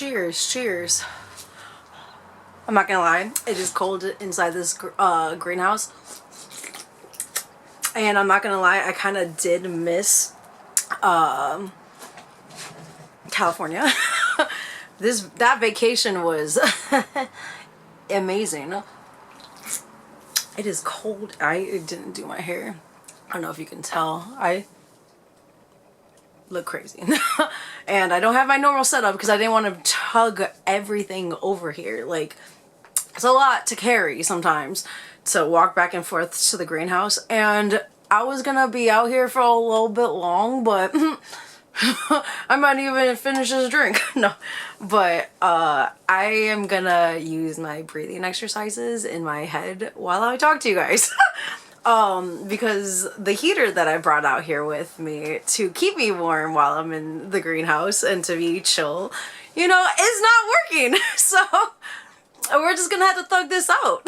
cheers, cheers. I'm not gonna lie, it is cold inside this greenhouse. And I'm not gonna lie, I kind of did miss California. That vacation was amazing. It is cold. I didn't do my hair. I don't know if you can tell. I look crazy. And I don't have my normal setup because I didn't want to tug everything over here. Like, it's a lot to carry sometimes to walk back and forth to the greenhouse. And I was gonna be out here for a little bit long, but I might even finish this drink. No, but I am gonna use my breathing exercises in my head while I talk to you guys. Because the heater that I brought out here with me to keep me warm while I'm in the greenhouse and to be chill, you know, is not working. So we're just gonna have to thug this out.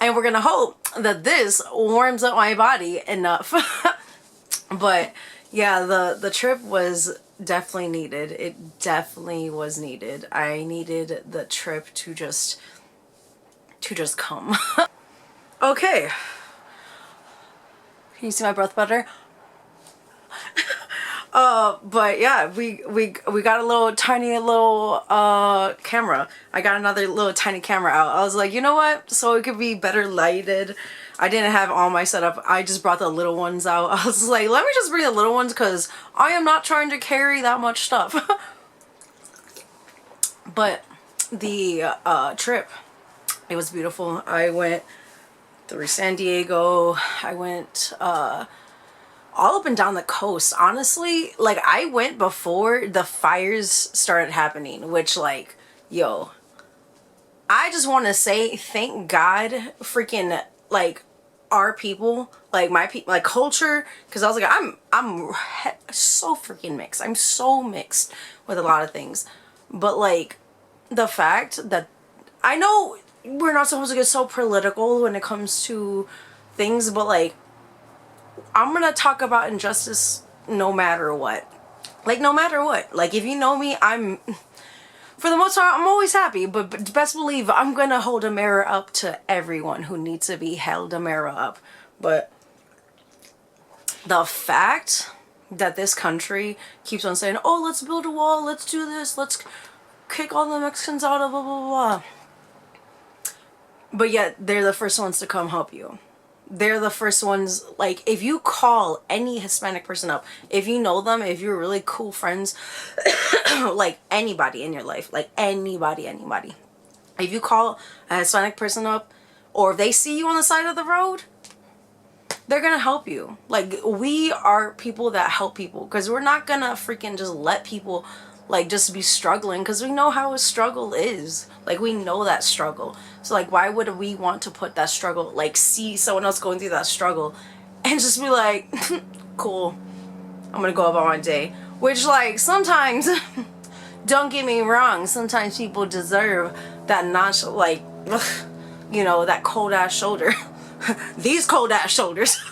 And we're gonna hope that this warms up my body enough. But yeah, the trip was definitely needed. It definitely was needed. I needed the trip to just come. Okay. Can you see my breath better? But yeah, we got a little tiny little camera. I got another little tiny camera out. I was like, you know what? So it could be better lighted. I didn't have all my setup. I just brought the little ones out. I was like, let me just bring the little ones because I am not trying to carry that much stuff. But the trip, it was beautiful. I went through San Diego. I went all up and down the coast. Honestly, like, I went before the fires started happening, which, like, yo, I just want to say thank God freaking, like, our people, like my people, like culture, because I was like, I'm so freaking mixed. I'm so mixed with a lot of things. But like the fact that I know we're not supposed to get so political when it comes to things, but like I'm gonna talk about injustice no matter what. Like, no matter what. Like, if you know me, for the most part, I'm always happy, but best believe I'm gonna hold a mirror up to everyone who needs to be held a mirror up. But the fact that this country keeps on saying, oh, let's build a wall, let's do this, let's kick all the Mexicans out of blah, blah, blah. But yet, they're the first ones to come help you. They're the first ones, like, if you call any Hispanic person up, if you know them, if you're really cool friends, like anybody in your life, like anybody, if you call a Hispanic person up, or if they see you on the side of the road, they're gonna help you. Like, we are people that help people, because we're not gonna freaking just let people like just be struggling, because we know how a struggle is. Like, we know that struggle. So like, why would we want to put that struggle, like, see someone else going through that struggle and just be like, cool, I'm gonna go about my day. Which, like, sometimes don't get me wrong, sometimes people deserve that like, you know, that cold ass shoulder. These cold ass shoulders.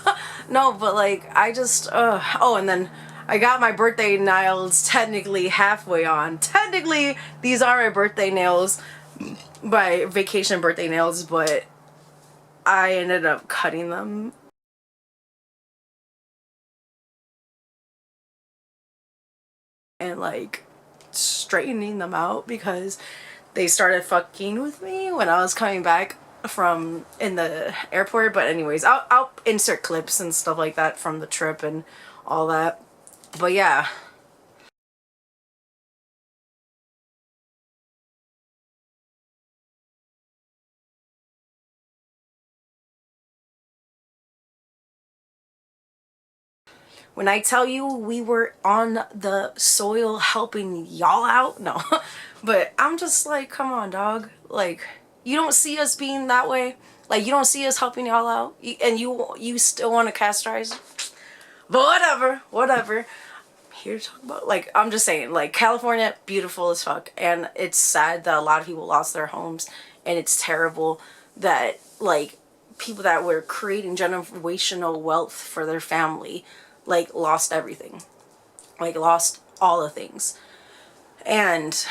No, but like, I just oh, and then I got my birthday nails technically halfway on. Technically, these are my birthday nails, my vacation birthday nails, but I ended up cutting them. And like straightening them out because they started fucking with me when I was coming back from in the airport. But anyways, I'll insert clips and stuff like that from the trip and all that. But yeah, when I tell you we were on the soil helping y'all out, no. But I'm just like, come on, dog. Like, you don't see us being that way. Like, you don't see us helping y'all out, and you still want to castrate. But whatever. Here to talk about, like, I'm just saying, like, California, beautiful as fuck, and it's sad that a lot of people lost their homes, and it's terrible that, like, people that were creating generational wealth for their family, like, lost everything. Like, lost all the things. And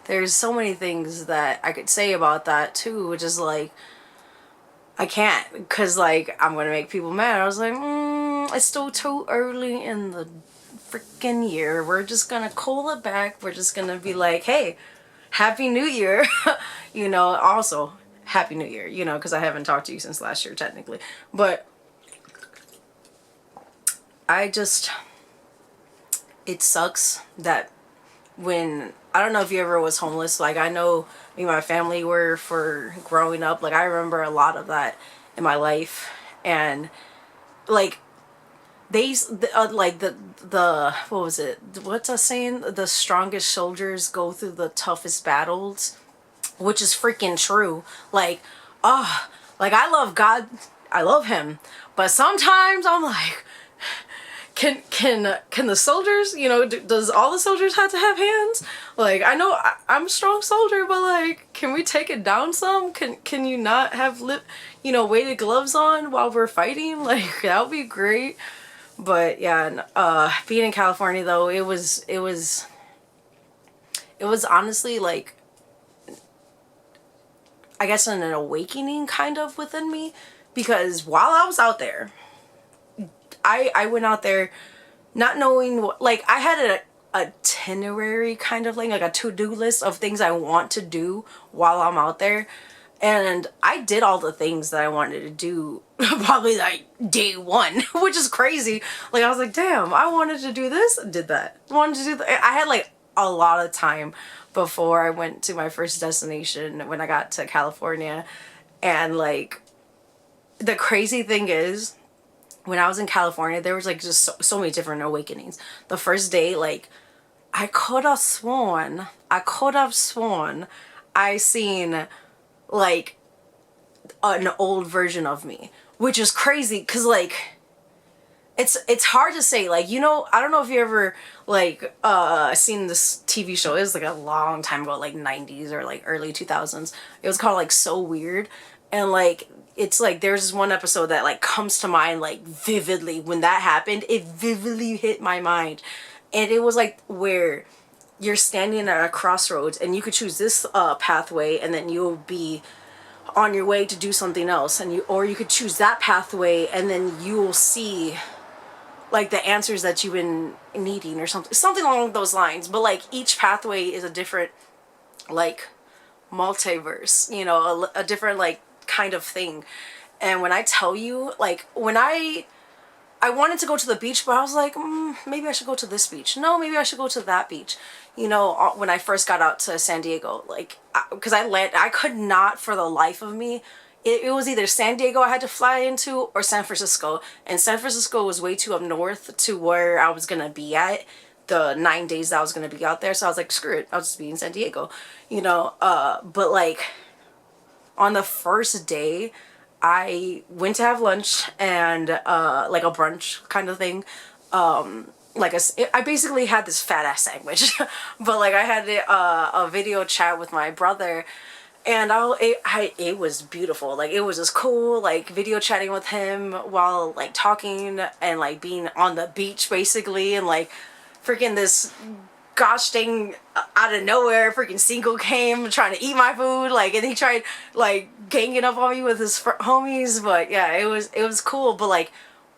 there's so many things that I could say about that too, which is like, I can't, because like I'm gonna make people mad. I was like, it's still too early in the freaking year. We're just gonna cool it back. We're just gonna be like, hey, Happy New Year. You know, also Happy New Year, you know, because I haven't talked to you since last year technically. But I just, it sucks that when, I don't know if you ever was homeless, like I know me and my family were for growing up. Like I remember a lot of that in my life. And like like the what was it, what's that saying, the strongest soldiers go through the toughest battles, which is freaking true. Like, oh, like I love God, I love him, but sometimes I'm like, can the soldiers, you know, does all the soldiers have to have hands? Like I know I'm a strong soldier, but like, can we take it down some? Can you not have you know, weighted gloves on while we're fighting? Like that would be great. But yeah, being in California though, it was honestly like, I guess an awakening kind of within me, because while I was out there, I went out there not knowing what, like I had a itinerary kind of thing, like a to-do list of things I want to do while I'm out there. And I did all the things that I wanted to do probably like day one, which is crazy. Like I was like, damn, I wanted to do this, did that. Wanted to do that. I had like a lot of time before I went to my first destination when I got to California. And like the crazy thing is, when I was in California, there was like just so many different awakenings. The first day, like I could have sworn I seen like an old version of me, which is crazy because like it's hard to say. Like, you know, I don't know if you ever like seen this TV show. It was like a long time ago, like 90s or like early 2000s. It was called like So Weird. And like it's like there's this one episode that like comes to mind like vividly. When that happened, it vividly hit my mind. And it was like where you're standing at a crossroads and you could choose this pathway, and then you'll be on your way to do something else, and you could choose that pathway and then you'll see like the answers that you've been needing, or something along those lines. But like each pathway is a different like multiverse, you know, a different like kind of thing. And when I tell you, like when I wanted to go to the beach, but I was like, maybe I should go to this beach. No, maybe I should go to that beach. You know, when I first got out to San Diego, like, because I could not for the life of me. It was either San Diego I had to fly into or San Francisco. And San Francisco was way too up north to where I was going to be at the 9 days that I was going to be out there. So I was like, screw it, I'll just be in San Diego, you know. But like on the first day, I went to have lunch and like a brunch kind of thing. I basically had this fat ass sandwich, but like I had a video chat with my brother, and it was beautiful. Like it was just cool, like video chatting with him while like talking and like being on the beach basically. And like freaking this gosh dang, out of nowhere freaking Cinco came trying to eat my food, like, and he tried like ganging up on me with his homies. But yeah, it was cool. But like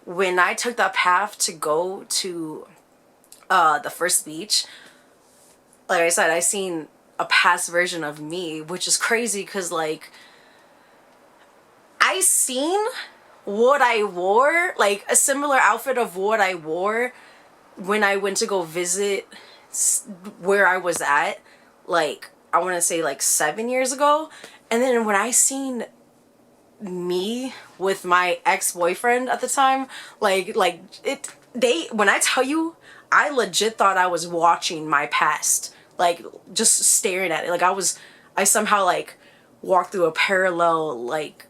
when I took that path to go to the first beach, like I said, I seen a past version of me, which is crazy because like I seen what I wore, like a similar outfit of what I wore when I went to go visit where I was at, like I want to say like 7 years ago. And then when I seen me with my ex-boyfriend at the time, when I tell you, I legit thought I was watching my past, like just staring at it. Like I somehow like walked through a parallel like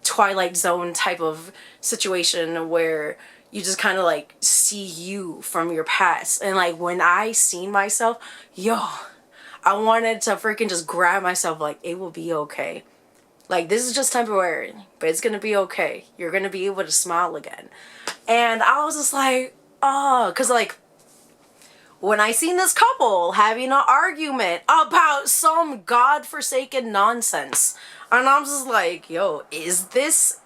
Twilight Zone type of situation where you just kind of like see you from your past. And like when I seen myself, I wanted to freaking just grab myself, like it will be okay. Like this is just temporary, but it's gonna be okay. You're gonna be able to smile again. And I was just like, oh, because like when I seen this couple having an argument about some godforsaken nonsense. And I'm just like, yo, is this?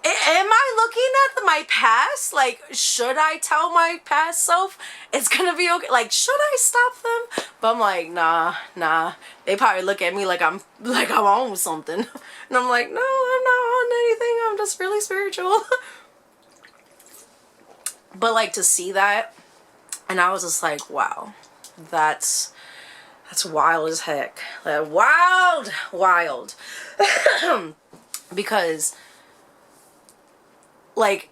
Am I looking at my past? Like, should I tell my past self it's gonna be okay? Like, should I stop them? But I'm like, nah. They probably look at me like I'm on something. And I'm like, no, I'm not on anything. I'm just really spiritual. But like, to see that, and I was just like, wow, that's wild as heck. Like, wild. Because like,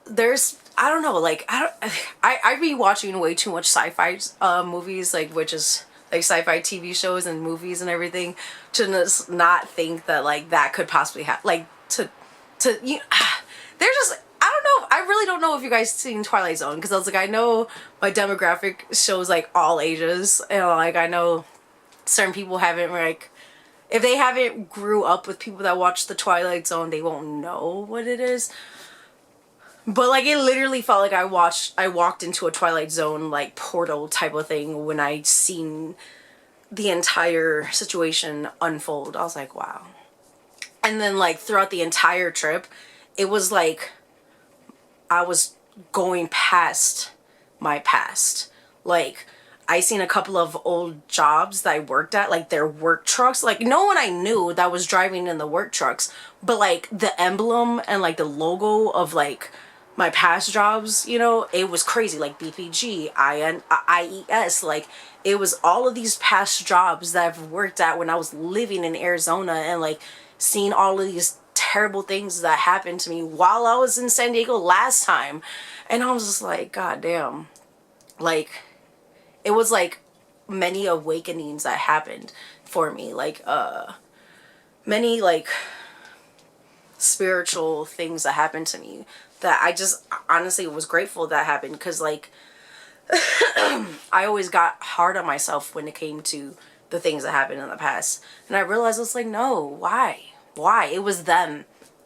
there's, I don't know, like, I be watching way too much sci-fi movies, like, which is like sci-fi TV shows and movies and everything, to just not think that like that could possibly happen. Like, to you they're just, I don't know, I really don't know if you guys seen Twilight Zone, because I was like, I know my demographic shows like all ages, and like I know certain people haven't, like, if they haven't grew up with people that watch the Twilight Zone, they won't know what it is. But like, it literally felt like I walked into a Twilight Zone like portal type of thing when I seen the entire situation unfold. I was like, wow. And then like throughout the entire trip, it was like I was going past my past. Like, I seen a couple of old jobs that I worked at, like their work trucks. Like, no one I knew that was driving in the work trucks, but like the emblem and like the logo of like my past jobs, you know, it was crazy. Like BPG, IES, like it was all of these past jobs that I've worked at when I was living in Arizona, and like seeing all of these terrible things that happened to me while I was in San Diego last time. And I was just like, God damn. Like, it was like many awakenings that happened for me. Like, many like spiritual things that happened to me that I just honestly was grateful that happened. Because like, I always got hard on myself when it came to the things that happened in the past. And I realized, it's like, no, why? It was them.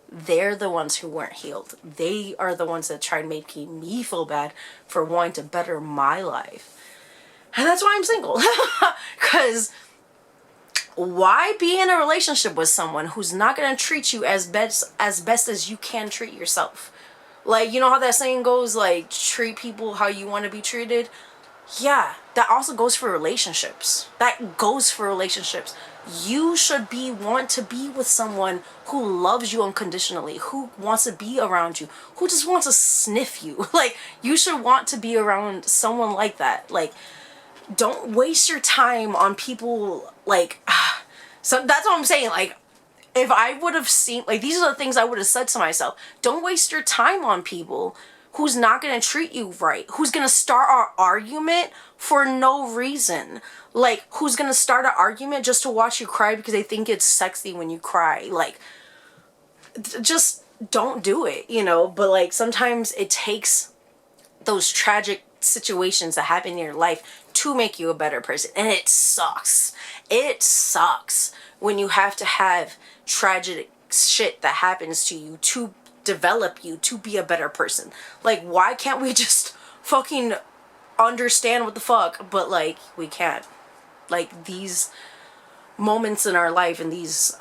They're the ones who weren't healed. They are the ones that tried making me feel bad for wanting to better my life. And that's why I'm single. Because why be in a relationship with someone who's not going to treat you as best as you can treat yourself? Like, you know how that saying goes, like, treat people how you want to be treated? Yeah, that also goes for relationships. You should want to be with someone who loves you unconditionally, who wants to be around you, who just wants to sniff you. Like, you should want to be around someone like that. Like, don't waste your time on people, like, so that's what I'm saying. Like, if I would have seen, like, these are the things I would have said to myself. Don't waste your time on people who's not going to treat you right, who's going to start our argument for no reason. Like, who's going to start an argument just to watch you cry because they think it's sexy when you cry. Like, just don't do it, you know? But like, sometimes it takes those tragic situations that happen in your life to make you a better person. And it sucks. It sucks when you have to have tragic shit that happens to you to develop you to be a better person. Like, why can't we just fucking understand what the fuck? But like, we can't. Like, these moments in our life and these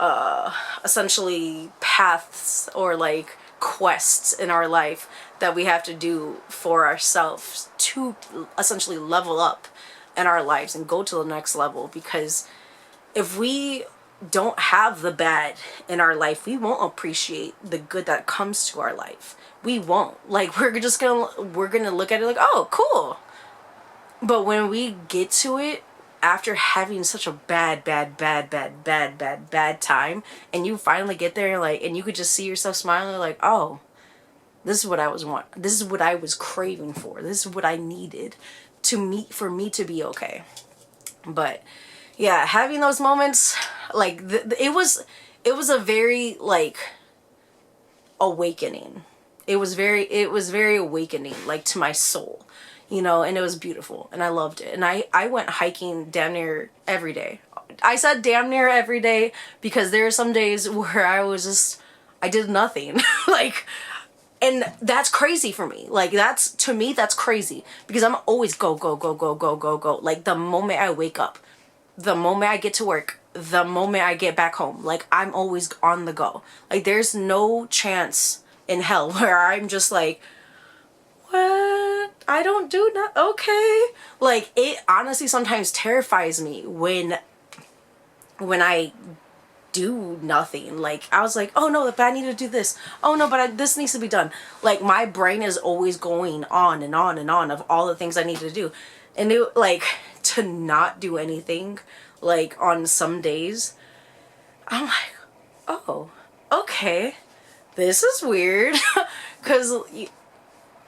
essentially paths or like quests in our life that we have to do for ourselves to essentially level up in our lives and go to the next level. Because if we don't have the bad in our life, we won't appreciate the good that comes to our life. We won't. Like, we're gonna look at it like, oh, cool. But when we get to it after having such a bad time, and you finally get there, like, and you could just see yourself smiling, like, oh, this is what I this is what I was craving for. This is what I needed for me to be okay. But yeah, having those moments, like, it was a very, like, awakening. It was very awakening, like, to my soul, you know, and it was beautiful, and I loved it. And I went hiking damn near every day. I said damn near every day because there are some days where I did nothing. Like, And that's crazy for me. Like, that's, to me, that's crazy, because I'm always go, go, go, go, go, go, go. Like, the moment I wake up, the moment I get to work, the moment I get back home, like, I'm always on the go. Like, there's no chance in hell where I'm just like, what? I don't do that. Okay. Like, it honestly sometimes terrifies me when I do nothing. Like, I was like, oh no, but I need to do this. Oh no, but this needs to be done. Like, my brain is always going on and on and on of all the things I need to do. And it, like, to not do anything, like, on some days, I'm like, oh, okay, this is weird. Because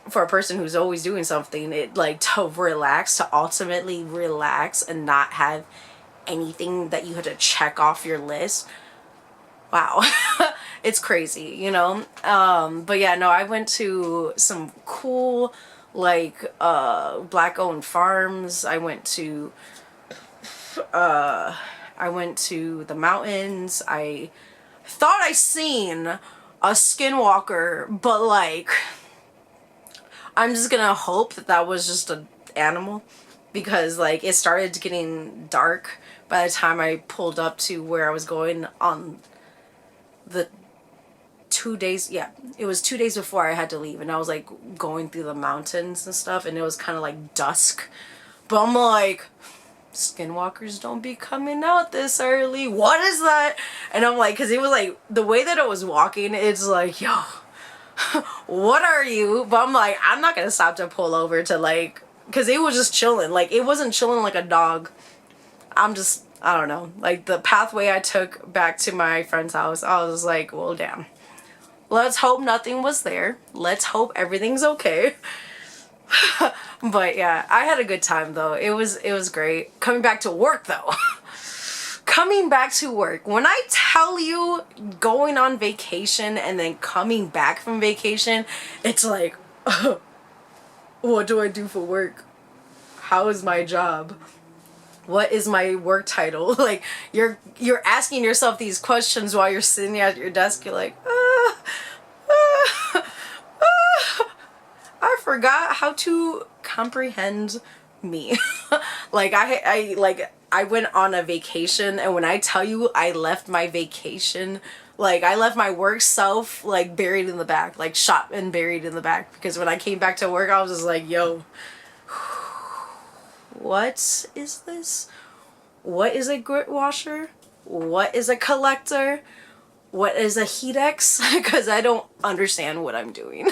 for a person who's always doing something, it, like, to relax, to ultimately relax and not have anything that you had to check off your list, wow. It's crazy, you know. But yeah, no, I went to some cool, like, black owned farms. I went to the mountains. I thought I seen a skinwalker, but, like, I'm just gonna hope that that was just an animal, because, like, it started getting dark by the time I pulled up to where I was going on the 2 days. Yeah, it was 2 days before I had to leave, and I was, like, going through the mountains and stuff, and it was kind of like dusk. But I'm like, skinwalkers don't be coming out this early. What is that? And I'm like, because it was like, the way that it was walking, it's like, yo, what are you? But I'm like, I'm not gonna stop to pull over to, like, because it was just chilling. Like, it wasn't chilling like a dog. I don't know, like, the pathway I took back to my friend's house, I was like, well, damn, let's hope nothing was there. Let's hope everything's okay. But yeah, I had a good time though. It was great. Coming back to work though. Coming back to work. When I tell you, going on vacation and then coming back from vacation, it's like, what do I do for work? How is my job? What is my work title? Like, you're asking yourself these questions while you're sitting at your desk. You're like, I forgot how to comprehend me. Like, I went on a vacation, and when I tell you I left my vacation, like, I left my work self, like, buried in the back, like, shot and buried in the back, because when I came back to work, I was just like, yo, what is this? What is a grit washer? What is a collector? What is a heat-ex? Because I don't understand what I'm doing.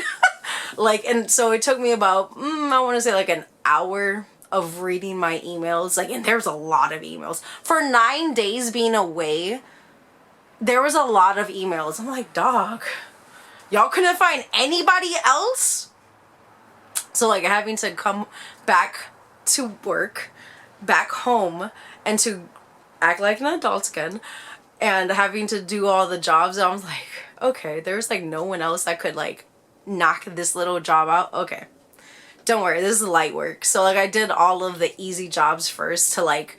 Like, and so it took me about, I want to say, like, an hour of reading my emails. Like, and there's a lot of emails. For 9 days being away, there was a lot of emails. I'm like, dog, y'all couldn't find anybody else? So, like, having to come back to work, back home, and to act like an adult again, and having to do all the jobs, I was like, okay, there's, like, no one else that could, like, knock this little job out. Okay, don't worry, this is light work. So, like, I did all of the easy jobs first to, like,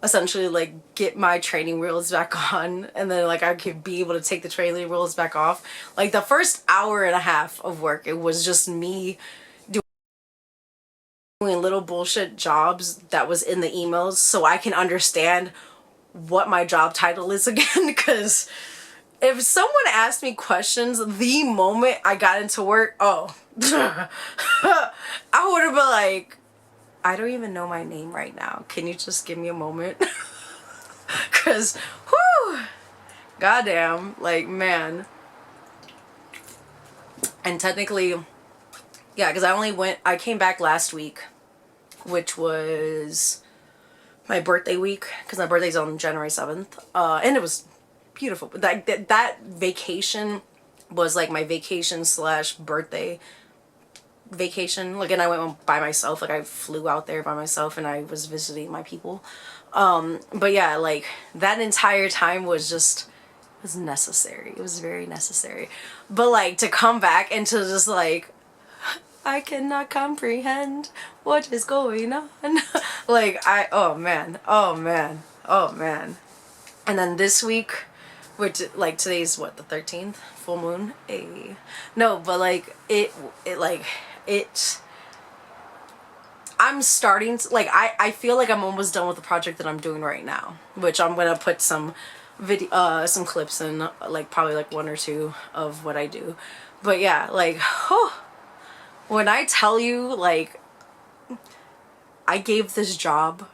essentially, like, get my training wheels back on, and then, like, I could be able to take the training wheels back off. Like, the first hour and a half of work, it was just me doing little bullshit jobs that was in the emails so I can understand what my job title is again. Because if someone asked me questions the moment I got into work, oh, I would have been like, I don't even know my name right now. Can you just give me a moment? Because, whew, goddamn, like, man. And technically, yeah, because I came back last week, which was my birthday week, because my birthday's on January 7th, and it was beautiful. That vacation was, like, my vacation / birthday vacation. Like, and I went by myself. Like, I flew out there by myself, and I was visiting my people. But yeah, like, that entire time was necessary. It was very necessary. But, like, to come back and to just, like, I cannot comprehend what is going on. Like, oh man. And then this week, which like today's what, the 13th, full moon. No, but like it like it I'm starting to like I feel like I'm almost done with the project that I'm doing right now, which I'm gonna put some some clips in, like probably like one or two of what I do. But yeah, like when I tell you, like, I gave this job,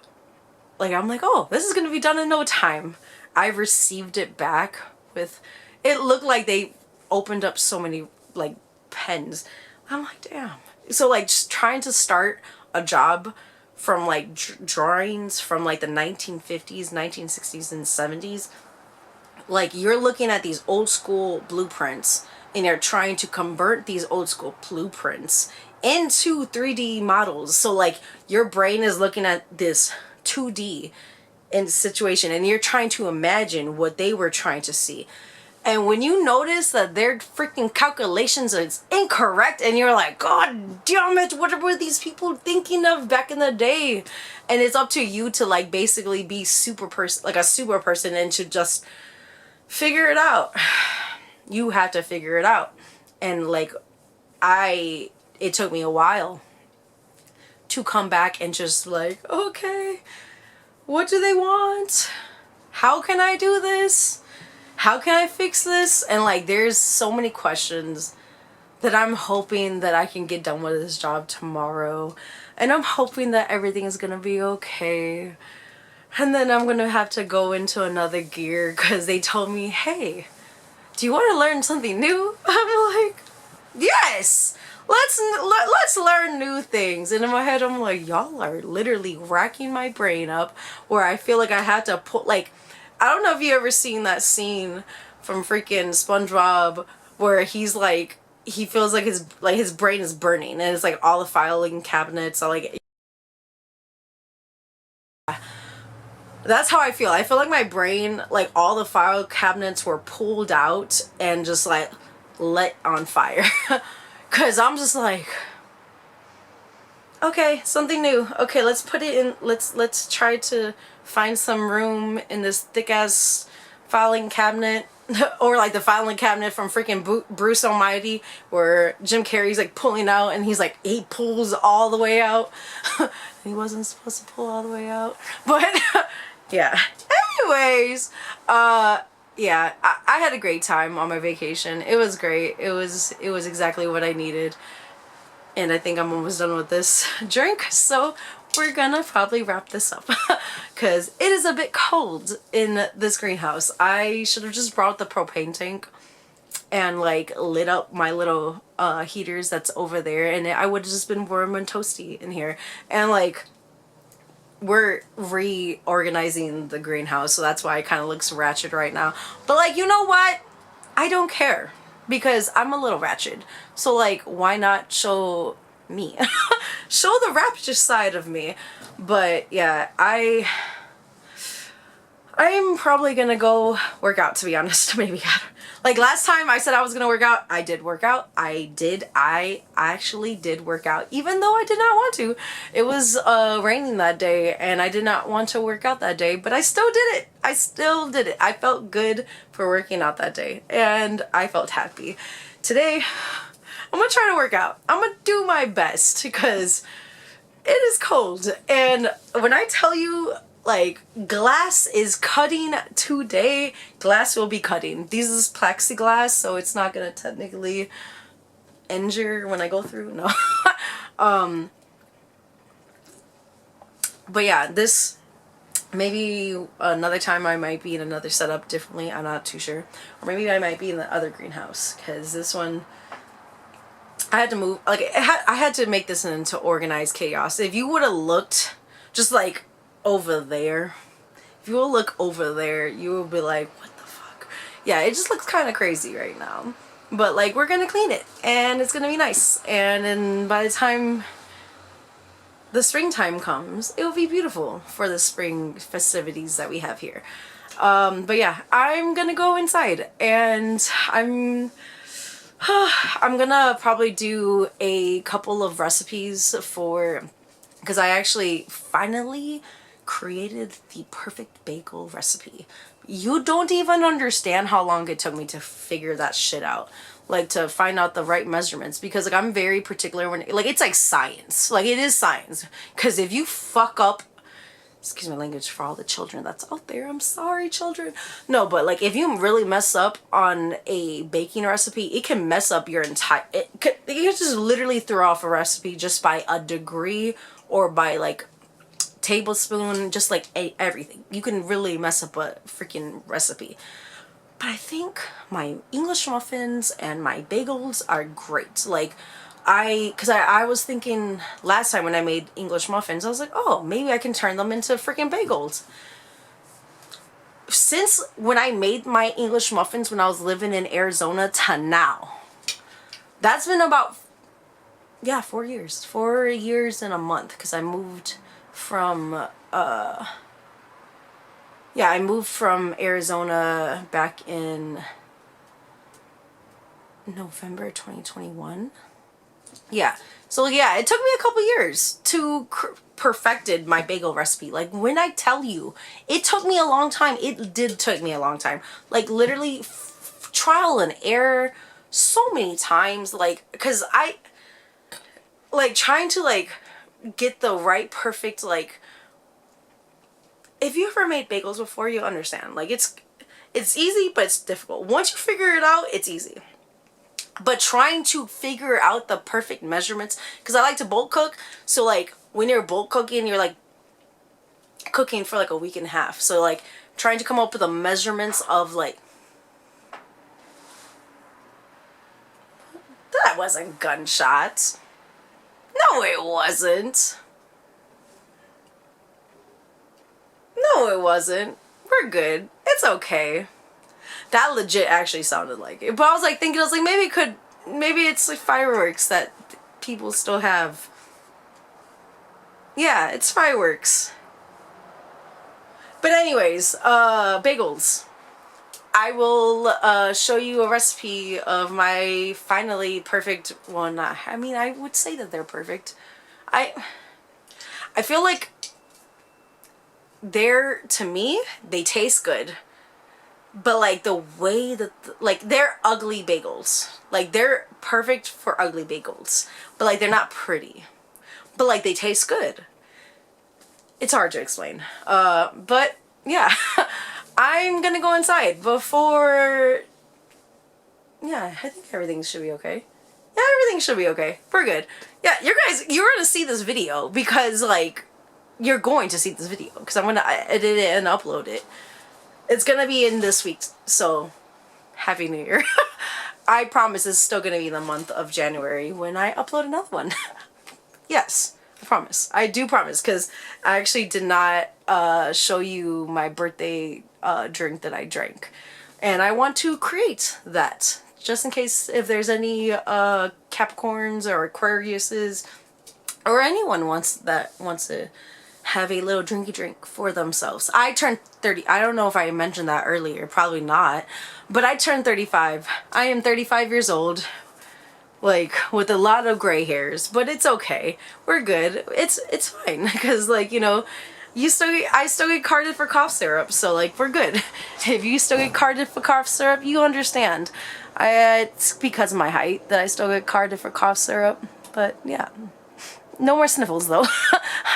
like, I'm like, oh, this is gonna be done in no time. I received it back with, it looked like they opened up so many like pens. I'm like, damn. So like just trying to start a job from like drawings from like the 1950s, 1960s, and 70s. Like, you're looking at these old school blueprints and you're trying to convert these old school blueprints into 3D models. So like your brain is looking at this 2D in situation and you're trying to imagine what they were trying to see. And when you notice that their freaking calculations is incorrect and you're like, God damn it, what were these people thinking of back in the day? And it's up to you to like basically be a super person and to just figure it out. You have to figure it out. And like it took me a while to come back and just like, okay, what do they want? How can I do this? How can I fix this? And like there's so many questions that I'm hoping that I can get done with this job tomorrow. And I'm hoping that everything is gonna be okay. And then I'm gonna have to go into another gear because they told me, hey, do you want to learn something new? I'm like, yes, let's learn new things. And in my head, I'm like, y'all are literally racking my brain up where I feel like I had to put, like, I don't know if you ever seen that scene from freaking SpongeBob where he's like, he feels like his brain is burning and it's like all the filing cabinets are like, that's how I feel. I feel like my brain, like all the file cabinets were pulled out and just like lit on fire. Cause I'm just like, okay, something new. Okay, let's put it in, let's try to find some room in this thick ass filing cabinet. Or like the filing cabinet from freaking Bruce Almighty where Jim Carrey's like pulling out and he's like, he pulls all the way out. He wasn't supposed to pull all the way out. But yeah. Anyways, yeah, I had a great time on my vacation. It was great. It was exactly what I needed. And I think I'm almost done with this drink. So we're gonna probably wrap this up because it is a bit cold in this greenhouse. I should have just brought the propane tank and like lit up my little heaters that's over there and I would have just been warm and toasty in here. And like we're reorganizing the greenhouse, so that's why it kind of looks ratchet right now. But like, you know what? I don't care because I'm a little ratchet. So like, why not show me? Show the rapturous side of me. But yeah, I'm probably gonna go work out, to be honest. Maybe like last time I said I was gonna work out, I did work out. I actually did work out, even though I did not want to. It was raining that day and I did not want to work out that day, but I still did it. I felt good for working out that day and I felt happy. Today I'm gonna try to work out. I'm gonna do my best because it is cold. And when I tell you, like, glass is cutting today, glass will be cutting. This is plexiglass, so it's not gonna technically injure when I go through. No. But yeah, this, maybe another time I might be in another setup differently. I'm not too sure. Or maybe I might be in the other greenhouse because this one, I had to move, like, I had to make this into organized chaos. If you would have looked just like over there, if you will look over there, you will be like, what the fuck? Yeah, it just looks kind of crazy right now. But like, we're gonna clean it and it's gonna be nice. And then by the time the springtime comes, it will be beautiful for the spring festivities that we have here. But yeah, I'm gonna go inside and I'm gonna probably do a couple of recipes because I actually finally created the perfect bagel recipe You don't even understand how long it took me to figure that shit out. Like, to find out the right measurements, because like I'm very particular when, like, it's like science. Like, it is science. Because if you fuck up, excuse my language for all the children that's out there, I'm sorry, children. No, but like, if you really mess up on a baking recipe, it can mess up your entire, it can just literally throw off a recipe just by a degree or by like tablespoon, just like everything. You can really mess up a freaking recipe. But I think my English muffins and my bagels are great. Like, because I was thinking last time when I made English muffins, I was like, oh, maybe I can turn them into freaking bagels. Since when I made my English muffins when I was living in Arizona to now, that's been about, yeah, 4 years. 4 years and a month, because I moved from, yeah, I moved from Arizona back in November 2021. Yeah. So yeah, it took me a couple years to perfected my bagel recipe. Like, when I tell you, it took me a long time. It did take me a long time. Like, literally trial and error so many times. Like, because I, like, trying to, like, get the right perfect, like, if you ever made bagels before, you understand. Like, it's easy, but it's difficult. Once you figure it out, it's easy. But trying to figure out the perfect measurements, because I like to bulk cook, so like when you're bulk cooking, you're like cooking for like a week and a half. So like trying to come up with the measurements of like, that wasn't gunshots. No, it wasn't. No, it wasn't. We're good. It's okay. That legit actually sounded like it. But I was like thinking, I was like, maybe it's like fireworks that people still have. Yeah, it's fireworks. But anyways, bagels. I will show you a recipe of my finally perfect, well, not, I mean, I would say that they're perfect. I feel like to me, they taste good. But like the way that, like, they're ugly bagels. Like, they're perfect for ugly bagels. But like, they're not pretty. But like, they taste good. It's hard to explain. But yeah, I'm gonna go inside before, yeah, I think everything should be okay. Yeah, everything should be okay. We're good. Yeah, you're gonna see this video because, like, you're going to see this video because I'm gonna edit it and upload it. It's gonna be in this week, so Happy New Year. I promise it's still gonna be the month of January when I upload another one. Yes, I promise. I do promise, because I actually did not show you my birthday drink that I drank. And I want to create that, just in case if there's any Capricorns or Aquariuses or anyone wants to have a little drinky drink for themselves. I turned 30. I don't know if I mentioned that earlier. Probably not. But I turned 35. I am 35 years old. Like, with a lot of gray hairs. But it's okay. We're good. It's fine. Because, like, you know, I still get carded for cough syrup. So, like, we're good. If you still get carded for cough syrup, you understand. It's because of my height that I still get carded for cough syrup. But, yeah. No more sniffles, though.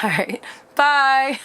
Alright. Bye.